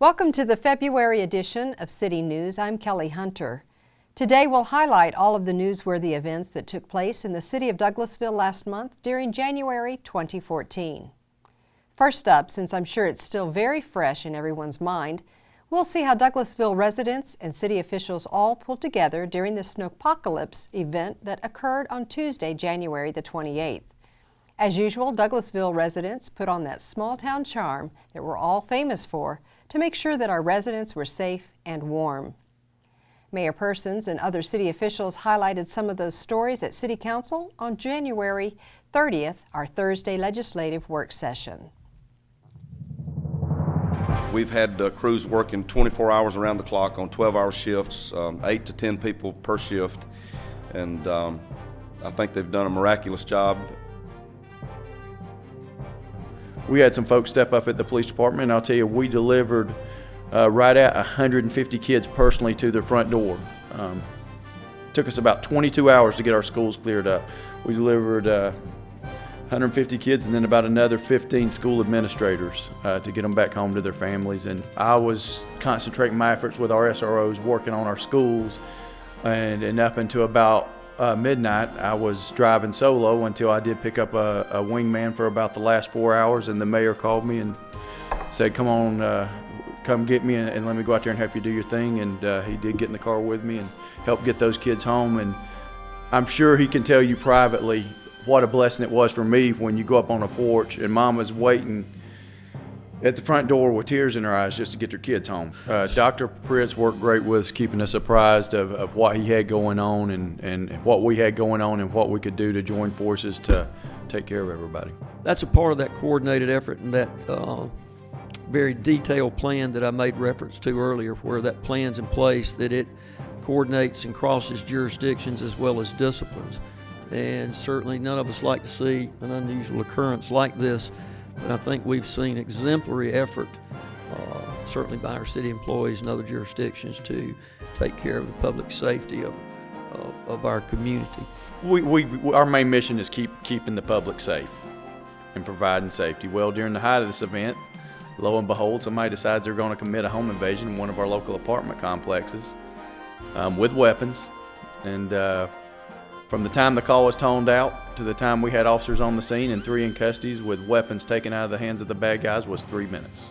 Welcome to the February edition of City News. I'm Kelly Hunter. Today we'll highlight all of the newsworthy events that took place in the city of Douglasville last month during January 2014. First up, since I'm sure it's still very fresh in everyone's mind, we'll see how Douglasville residents and city officials all pulled together during the snookpocalypse event that occurred on Tuesday, January the 28th. As usual, Douglasville residents put on that small-town charm that we're all famous for to make sure that our residents were safe and warm. Mayor Persons and other city officials highlighted some of those stories at City Council on January 30th, our Thursday legislative work session. We've had crews working 24 hours around the clock on 12-hour shifts, 8 to 10 people per shift, and I think they've done a miraculous job. We had some folks step up at the police department, and I'll tell you, we delivered right at 150 kids personally to their front door. Took us about 22 hours to get our schools cleared up. We delivered 150 kids and then about another 15 school administrators to get them back home to their families. And I was concentrating my efforts with our SROs working on our schools, and up until about midnight, I was driving solo until I did pick up a wingman for about the last 4 hours, and the mayor called me and said, come on, come get me and let me go out there and help you do your thing. And he did get in the car with me and help get those kids home. And I'm sure he can tell you privately what a blessing it was for me when you go up on a porch and Mama's waiting at the front door with tears in her eyes just to get their kids home. Dr. Pritz worked great with us, keeping us apprised of what he had going on and what we had going on and what we could do to join forces to take care of everybody. That's a part of that coordinated effort and that very detailed plan that I made reference to earlier, where that plan's in place, that it coordinates and crosses jurisdictions as well as disciplines. And certainly none of us like to see an unusual occurrence like this. And I think we've seen exemplary effort, certainly by our city employees and other jurisdictions, to take care of the public safety of our community. Our main mission is keeping the public safe and providing safety. Well, during the height of this event, lo and behold, somebody decides they're going to commit a home invasion in one of our local apartment complexes with weapons. And from the time the call was toned out to the time we had officers on the scene and 3 in custody with weapons taken out of the hands of the bad guys was 3 minutes.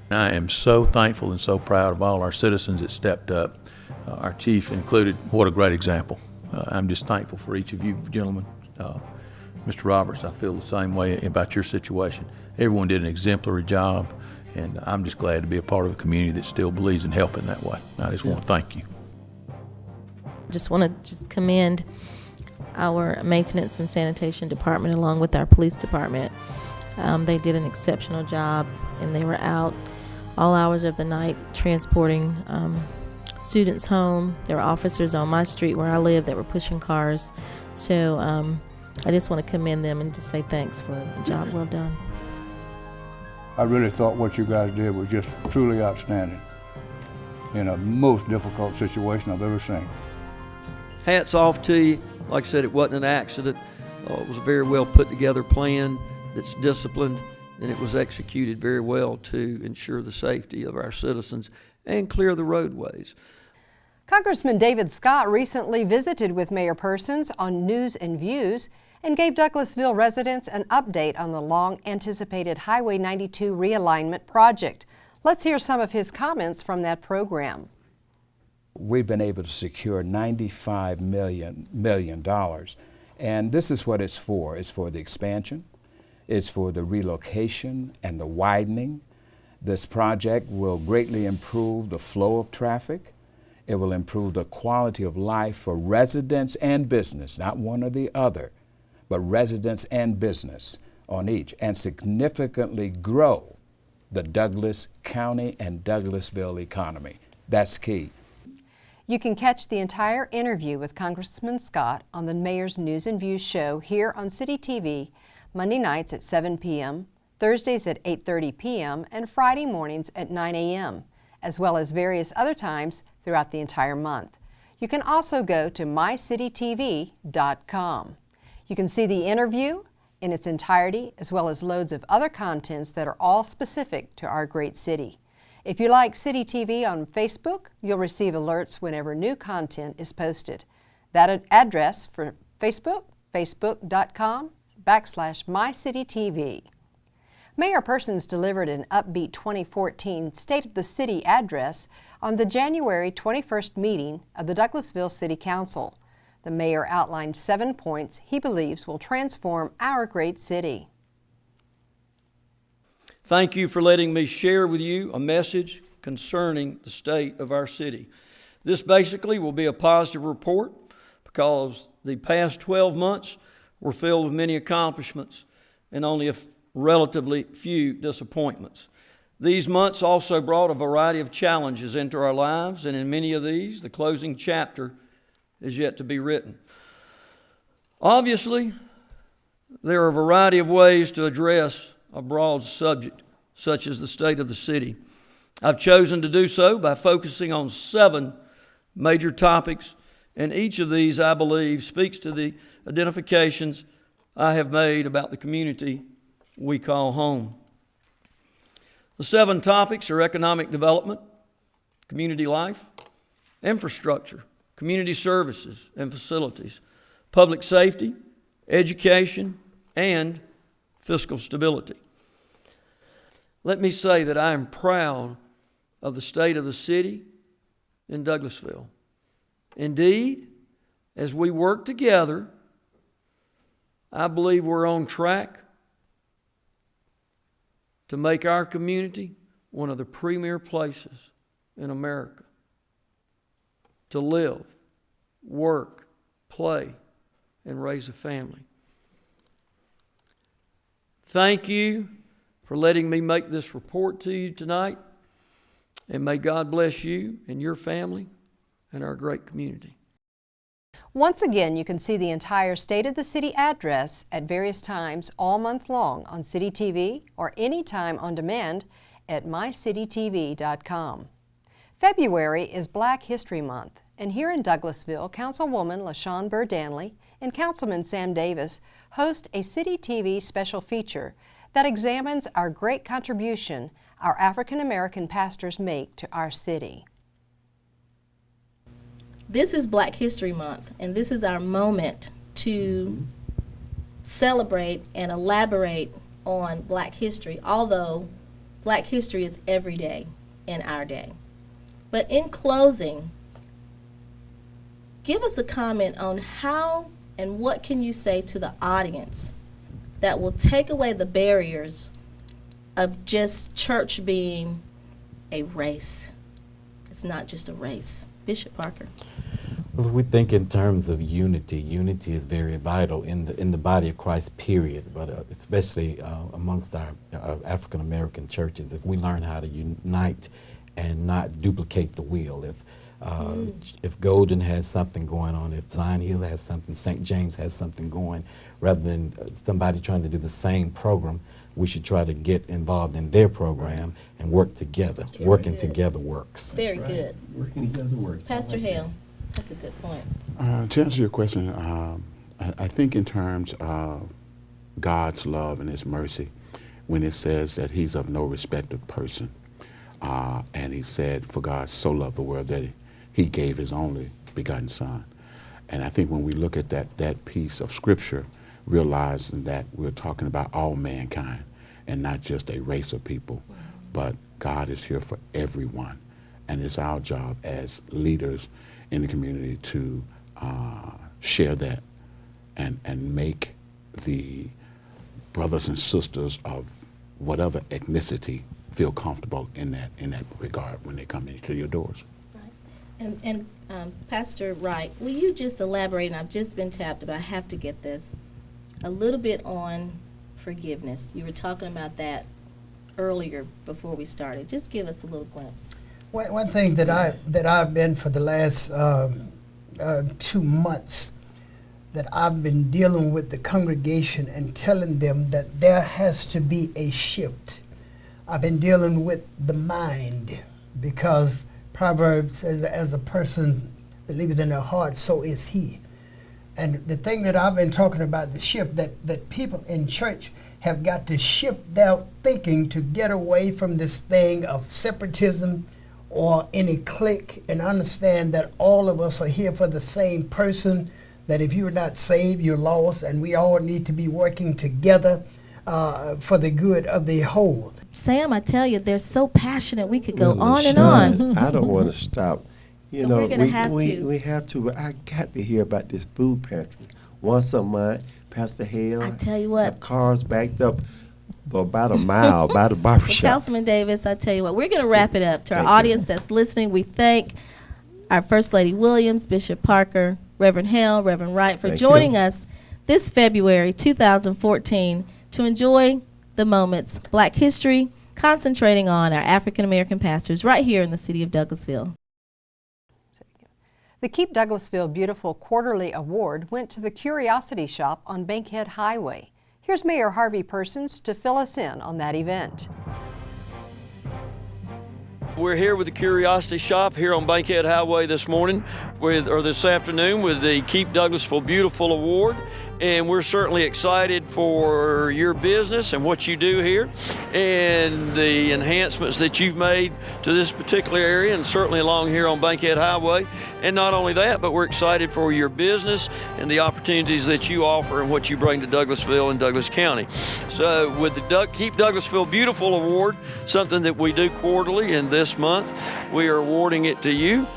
I am so thankful and so proud of all our citizens that stepped up, our chief included. What a great example. I'm just thankful for each of you gentlemen. Mr. Roberts, I feel the same way about your situation. Everyone did an exemplary job, and I'm just glad to be a part of a community that still believes in helping that way. I just want to thank you. Just want to commend our maintenance and sanitation department along with our police department. They did an exceptional job, and they were out all hours of the night transporting students home. There were officers on my street where I live that were pushing cars. So I just want to commend them and just say thanks for a job well done. I really thought what you guys did was just truly outstanding in a most difficult situation I've ever seen. Hats off to you. Like I said, it wasn't an accident. It was a very well put together plan that's disciplined, and it was executed very well to ensure the safety of our citizens and clear the roadways. Congressman David Scott recently visited with Mayor Persons on News and Views and gave Douglasville residents an update on the long-anticipated Highway 92 realignment project. Let's hear some of his comments from that program. We've been able to secure $95 million, and this is what it's for. It's for the expansion, it's for the relocation and the widening. This project will greatly improve the flow of traffic. It will improve the quality of life for residents and business, not one or the other, but residents and business on each, and significantly grow the Douglas County and Douglasville economy. That's key. You can catch the entire interview with Congressman Scott on the Mayor's News and Views show here on City TV, Monday nights at 7 p.m., Thursdays at 8:30 p.m., and Friday mornings at 9 a.m., as well as various other times throughout the entire month. You can also go to mycitytv.com. You can see the interview in its entirety, as well as loads of other contents that are all specific to our great city. If you like City TV on Facebook, you'll receive alerts whenever new content is posted. That address for Facebook, facebook.com/mycitytv. Mayor Persons delivered an upbeat 2014 State of the City address on the January 21st meeting of the Douglasville City Council. The mayor outlined 7 points he believes will transform our great city. Thank you for letting me share with you a message concerning the state of our city. This basically will be a positive report because the past 12 months were filled with many accomplishments and only a relatively few disappointments. These months also brought a variety of challenges into our lives, and in many of these, the closing chapter is yet to be written. Obviously, there are a variety of ways to address a broad subject, such as the state of the city. I've chosen to do so by focusing on 7 major topics, and each of these, I believe, speaks to the identifications I have made about the community we call home. The 7 topics are economic development, community life, infrastructure, community services and facilities, public safety, education, and fiscal stability. Let me say that I am proud of the state of the city in Douglasville. Indeed, as we work together, I believe we're on track to make our community one of the premier places in America to live, work, play, and raise a family. Thank you for letting me make this report to you tonight, and may God bless you and your family and our great community. Once again, you can see the entire State of the City address at various times all month long on City TV or anytime on demand at mycitytv.com. February is Black History Month, and here in Douglasville, Councilwoman LaShawn Burr-Danley and Councilman Sam Davis host a City TV special feature that examines our great contribution our African American pastors make to our city. This is Black History Month, and this is our moment to celebrate and elaborate on Black history, although Black history is every day in our day. But in closing, give us a comment on how and what can you say to the audience that will take away the barriers of just church being a race. It's not just a race. Bishop Parker. Well, if we think in terms of unity, unity is very vital in the body of Christ, period, but especially amongst our African American churches. If we learn how to unite and not duplicate the wheel, if Golden has something going on, if Zion Hill has something, St. James has something going, rather than somebody trying to do the same program, we should try to get involved in their program and work together. That's Working good. Together works. Very good. Working together works. Pastor Hale, that's a good point. To answer your question, I think in terms of God's love and His mercy, when it says that He's of no respect of person, and He said, for God so loved the world that He gave His only begotten Son. And I think when we look at that piece of Scripture, realizing that we're talking about all mankind and not just a race of people, but God is here for everyone. And it's our job as leaders in the community to share that and make the brothers and sisters of whatever ethnicity feel comfortable in that regard when they come into your doors. Right. And Pastor Wright, will you just elaborate, and I've just been tapped, but I have to get this, a little bit on forgiveness. You were talking about that earlier before we started. Just give us a little glimpse. One thing that I've been for the last 2 months, that I've been dealing with the congregation and telling them that there has to be a shift. I've been dealing with the mind, because Proverbs says, as a person believeth in their heart, so is he. And the thing that I've been talking about, the shift, that people in church have got to shift their thinking to get away from this thing of separatism or any clique, and understand that all of us are here for the same person, that if you're not saved, you're lost, and we all need to be working together for the good of the whole. Sam, I tell you, they're so passionate. We could go on and on. I don't want to stop. You know, we're gonna have to. We have to, but I got to hear about this food pantry. Once a month, Pastor Hale, I tell you what, have cars backed up for about a mile by the barbershop. Councilman Davis, I tell you what, we're going to wrap it up. To our audience that's listening, we thank our First Lady Williams, Bishop Parker, Reverend Hale, Reverend Wright for joining us this February 2014 to enjoy the moments, Black history, concentrating on our African American pastors right here in the city of Douglasville. The Keep Douglasville Beautiful Quarterly Award went to the Curiosity Shop on Bankhead Highway. Here's Mayor Harvey Persons to fill us in on that event. We're here with the Curiosity Shop here on Bankhead Highway this afternoon with the Keep Douglasville Beautiful Award. And we're certainly excited for your business and what you do here and the enhancements that you've made to this particular area and certainly along here on Bankhead Highway. And not only that, but we're excited for your business and the opportunities that you offer and what you bring to Douglasville and Douglas County. So with the Keep Douglasville Beautiful Award, something that we do quarterly, and this month we are awarding it to you.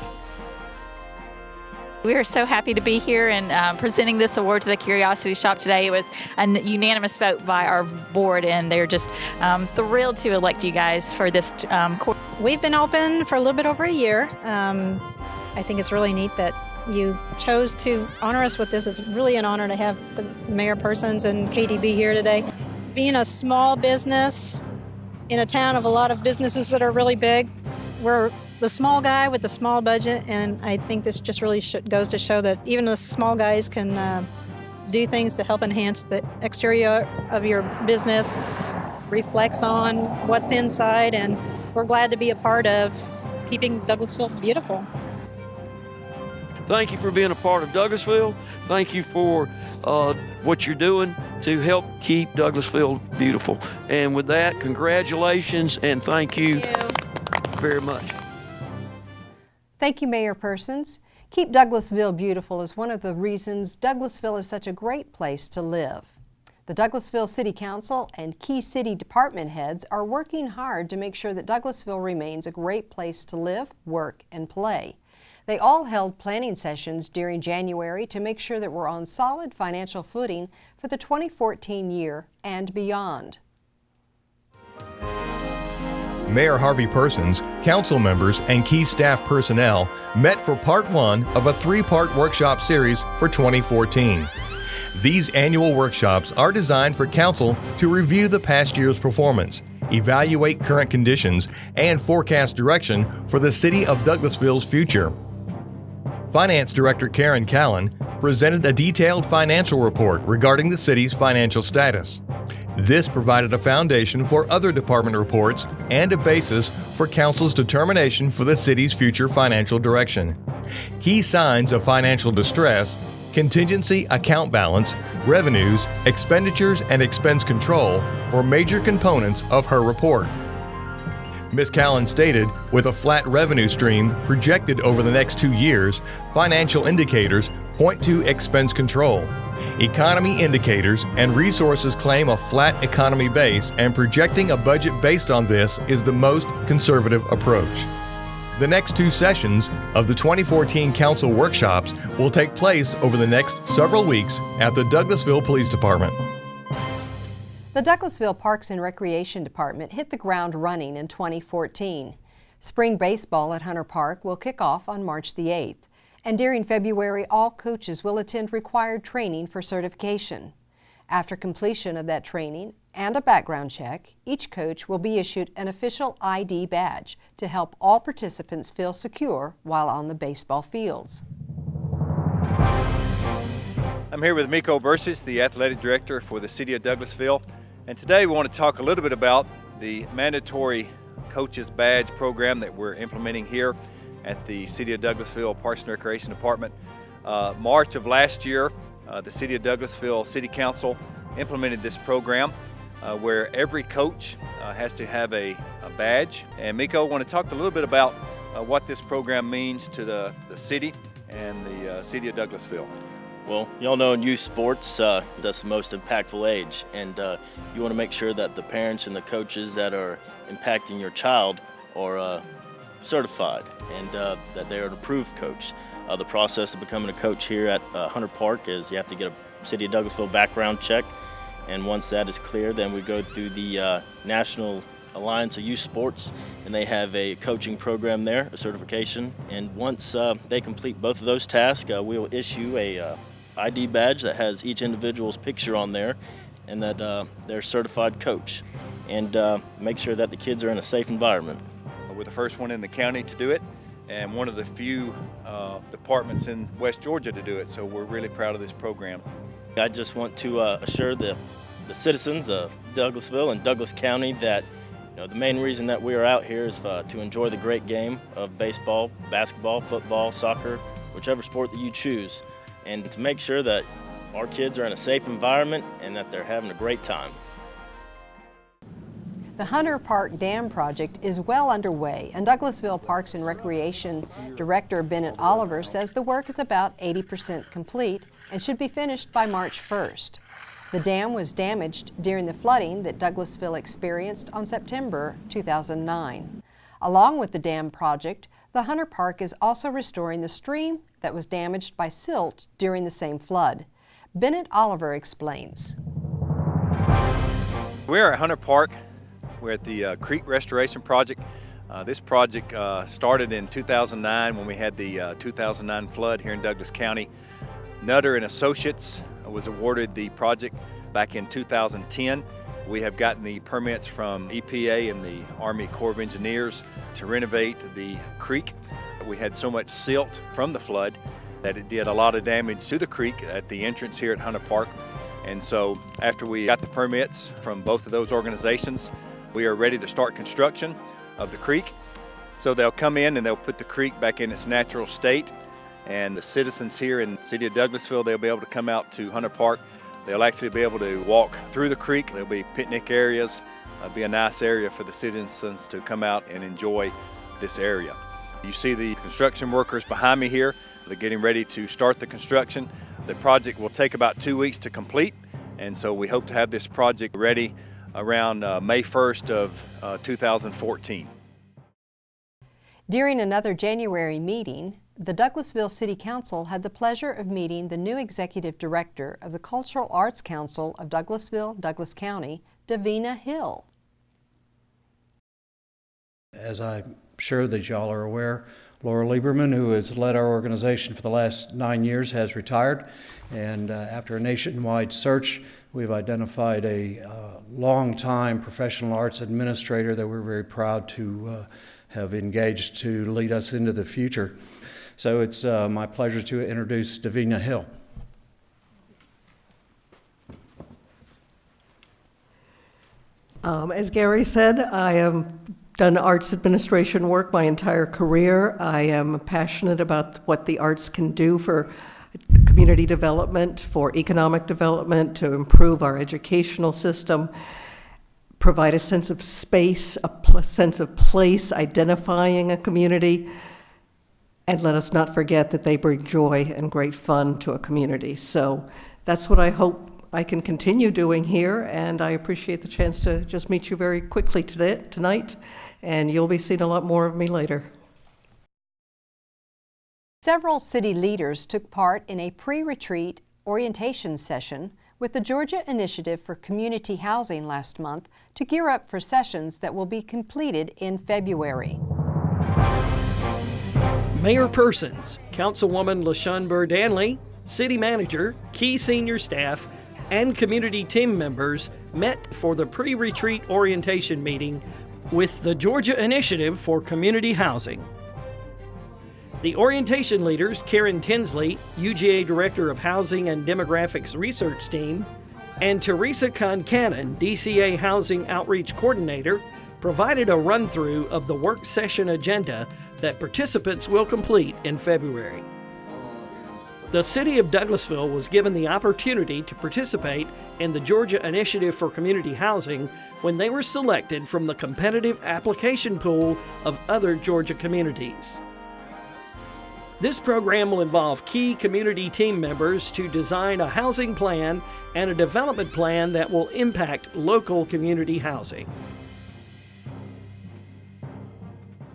We are so happy to be here and presenting this award to the Curiosity Shop today. It was a unanimous vote by our board, and they're just thrilled to elect you guys for this quarter. We've been open for a little bit over a year. I think it's really neat that you chose to honor us with this. It's really an honor to have the Mayor Persons and KDB here today. Being a small business in a town of a lot of businesses that are really big, we're the small guy with the small budget, and I think this just really goes to show that even the small guys can do things to help enhance the exterior of your business, reflects on what's inside, and we're glad to be a part of keeping Douglasville beautiful. Thank you for being a part of Douglasville. Thank you for what you're doing to help keep Douglasville beautiful. And with that, congratulations and thank you very much. Thank you, Mayor Persons. Keep Douglasville Beautiful is one of the reasons Douglasville is such a great place to live. The Douglasville City Council and key city department heads are working hard to make sure that Douglasville remains a great place to live, work, and play. They all held planning sessions during January to make sure that we're on solid financial footing for the 2014 year and beyond. Mayor Harvey Persons, council members, and key staff personnel met for part one of a three-part workshop series for 2014. These annual workshops are designed for council to review the past year's performance, evaluate current conditions, and forecast direction for the city of Douglasville's future. Finance Director Karen Callan presented a detailed financial report regarding the city's financial status. This provided a foundation for other department reports and a basis for council's determination for the city's future financial direction. Key signs of financial distress, contingency account balance, revenues, expenditures, and expense control were major components of her report. Ms. Callan stated, with a flat revenue stream projected over the next 2 years, financial indicators point to expense control. Economy indicators and resources claim a flat economy base, and projecting a budget based on this is the most conservative approach. The next 2 sessions of the 2014 Council workshops will take place over the next several weeks at the Douglasville Police Department. The Douglasville Parks and Recreation Department hit the ground running in 2014. Spring baseball at Hunter Park will kick off on March the 8th. And during February, all coaches will attend required training for certification. After completion of that training and a background check, each coach will be issued an official ID badge to help all participants feel secure while on the baseball fields. I'm here with Miko Bursis, the Athletic Director for the City of Douglasville. And today we want to talk a little bit about the mandatory coaches badge program that we're implementing here at the City of Douglasville Parks and Recreation Department. March of last year, the City of Douglasville City Council implemented this program. where every coach has to have a badge. And Miko, I want to talk a little bit about what this program means to the city and the city of Douglasville. Well, y'all know in youth sports, that's the most impactful age, and you want to make sure that the parents and the coaches that are impacting your child are certified and that they're an approved coach. The process of becoming a coach here at Hunter Park is you have to get a City of Douglasville background check, and once that is clear, then we go through the National Alliance of Youth Sports, and they have a coaching program there, a certification, and once they complete both of those tasks, we'll issue a ID badge that has each individual's picture on there and that they're a certified coach, and make sure that the kids are in a safe environment. We're the first one in the county to do it and one of the few departments in West Georgia to do it, so we're really proud of this program. I just want to assure the citizens of Douglasville and Douglas County that the main reason that we are out here is to enjoy the great game of baseball, basketball, football, soccer, whichever sport that you choose, and to make sure that our kids are in a safe environment and that they're having a great time. The Hunter Park Dam project is well underway, and Douglasville Parks and Recreation Director Bennett Oliver says the work is about 80% complete and should be finished by March 1st. The dam was damaged during the flooding that Douglasville experienced on September 2009. Along with the dam project, the Hunter Park is also restoring the stream that was damaged by silt during the same flood. Bennett Oliver explains. We're at Hunter Park. We're at the Creek Restoration Project. This project started in 2009 when we had the 2009 flood here in Douglas County. Nutter and Associates was awarded the project back in 2010. We have gotten the permits from EPA and the Army Corps of Engineers to renovate the creek. We had so much silt from the flood that it did a lot of damage to the creek at the entrance here at Hunter Park. And so after we got the permits from both of those organizations, we are ready to start construction of the creek. So they'll come in and they'll put the creek back in its natural state, and the citizens here in the city of Douglasville, they'll be able to come out to Hunter Park. They'll actually be able to walk through the creek. There'll be picnic areas. It'll be a nice area for the citizens to come out and enjoy this area. You see the construction workers behind me here. They're getting ready to start the construction. The project will take about 2 weeks to complete, and so we hope to have this project ready around May 1st of 2014. During another January meeting, the Douglasville City Council had the pleasure of meeting the new Executive Director of the Cultural Arts Council of Douglasville, Douglas County, Davina Hill. As I'm sure that y'all are aware, Laura Lieberman, who has led our organization for the last 9 years, has retired, and after a nationwide search, we've identified a long-time professional arts administrator that we're very proud to have engaged to lead us into the future. So it's my pleasure to introduce Davina Hill. As Gary said, I have done arts administration work my entire career. I am passionate about what the arts can do for community development, for economic development, to improve our educational system, provide a sense of space, a sense of place, identifying a community, and let us not forget that they bring joy and great fun to a community. So that's what I hope I can continue doing here, and I appreciate the chance to just meet you very quickly tonight, and you'll be seeing a lot more of me later. Several city leaders took part in a pre-retreat orientation session with the Georgia Initiative for Community Housing last month to gear up for sessions that will be completed in February. Mayor Persons, Councilwoman LaShawn Burr-Danley, City Manager, key senior staff, and community team members met for the pre-retreat orientation meeting with the Georgia Initiative for Community Housing. The orientation leaders, Karen Tinsley, UGA Director of Housing and Demographics Research Team, and Teresa Concannon, DCA Housing Outreach Coordinator, provided a run-through of the work session agenda that participants will complete in February. The City of Douglasville was given the opportunity to participate in the Georgia Initiative for Community Housing when they were selected from the competitive application pool of other Georgia communities. This program will involve key community team members to design a housing plan and a development plan that will impact local community housing.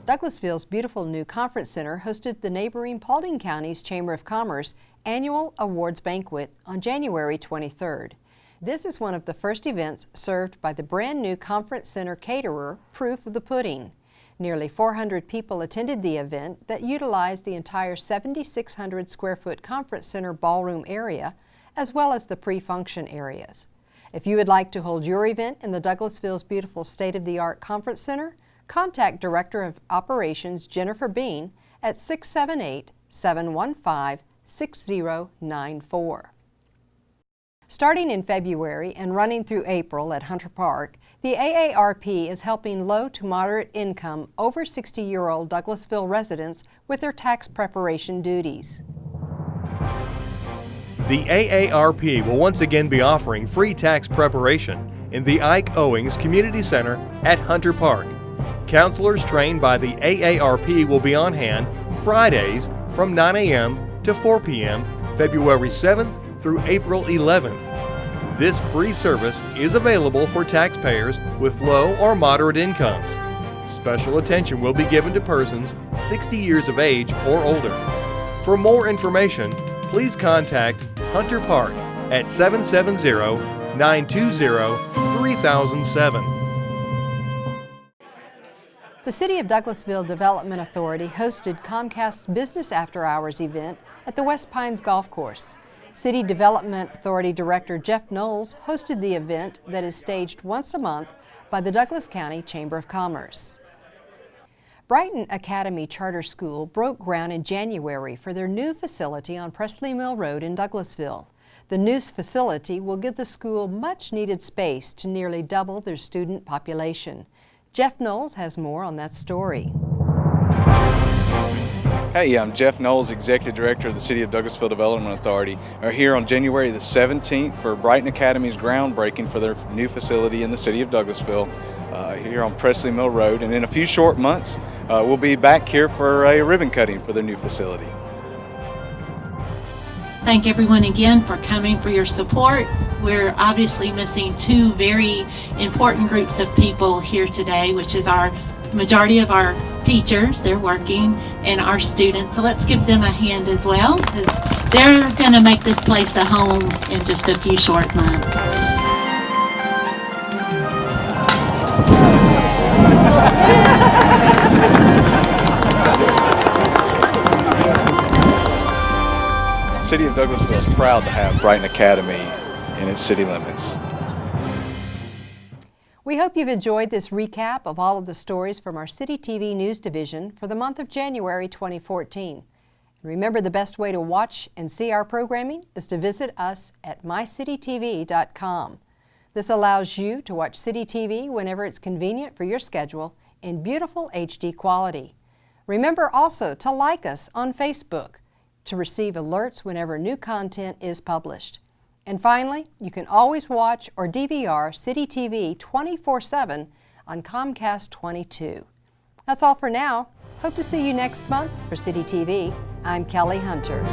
Douglasville's beautiful new conference center hosted the neighboring Paulding County's Chamber of Commerce annual awards banquet on January 23rd. This is one of the first events served by the brand new conference center caterer, Proof of the Pudding. Nearly 400 people attended the event that utilized the entire 7,600 square foot conference center ballroom area, as well as the pre-function areas. If you would like to hold your event in the Douglasville's beautiful state-of-the-art conference center, contact Director of Operations Jennifer Bean at 678-715-6094. Starting in February and running through April at Hunter Park, the AARP is helping low to moderate income over 60-year-old Douglasville residents with their tax preparation duties. The AARP will once again be offering free tax preparation in the Ike Owings Community Center at Hunter Park. Counselors trained by the AARP will be on hand Fridays from 9 a.m. to 4 p.m. February 7th through April 11th. This free service is available for taxpayers with low or moderate incomes. Special attention will be given to persons 60 years of age or older. For more information, please contact Hunter Park at 770-920-3007. The City of Douglasville Development Authority hosted Comcast's Business After Hours event at the West Pines Golf Course. City Development Authority Director Jeff Knowles hosted the event that is staged once a month by the Douglas County Chamber of Commerce. Brighton Academy Charter School broke ground in January for their new facility on Presley Mill Road in Douglasville. The new facility will give the school much-needed space to nearly double their student population. Jeff Knowles has more on that story. Hey, I'm Jeff Knowles, Executive Director of the City of Douglasville Development Authority. We're here on January the 17th for Brighton Academy's groundbreaking for their new facility in the City of Douglasville, here on Presley Mill Road. And in a few short months, we'll be back here for a ribbon cutting for their new facility. Thank everyone again for coming, for your support. We're obviously missing two very important groups of people here today, which is our majority of our teachers, they're working, and our students. So let's give them a hand as well, because they're going to make this place a home in just a few short months. The City of Douglasville is proud to have Brighton Academy in its city limits. We hope you've enjoyed this recap of all of the stories from our City TV News Division for the month of January 2014. Remember, the best way to watch and see our programming is to visit us at mycitytv.com. This allows you to watch City TV whenever it's convenient for your schedule in beautiful HD quality. Remember also to like us on Facebook to receive alerts whenever new content is published. And finally, you can always watch or DVR City TV 24/7 on Comcast 22. That's all for now. Hope to see you next month for City TV. I'm Kelly Hunter.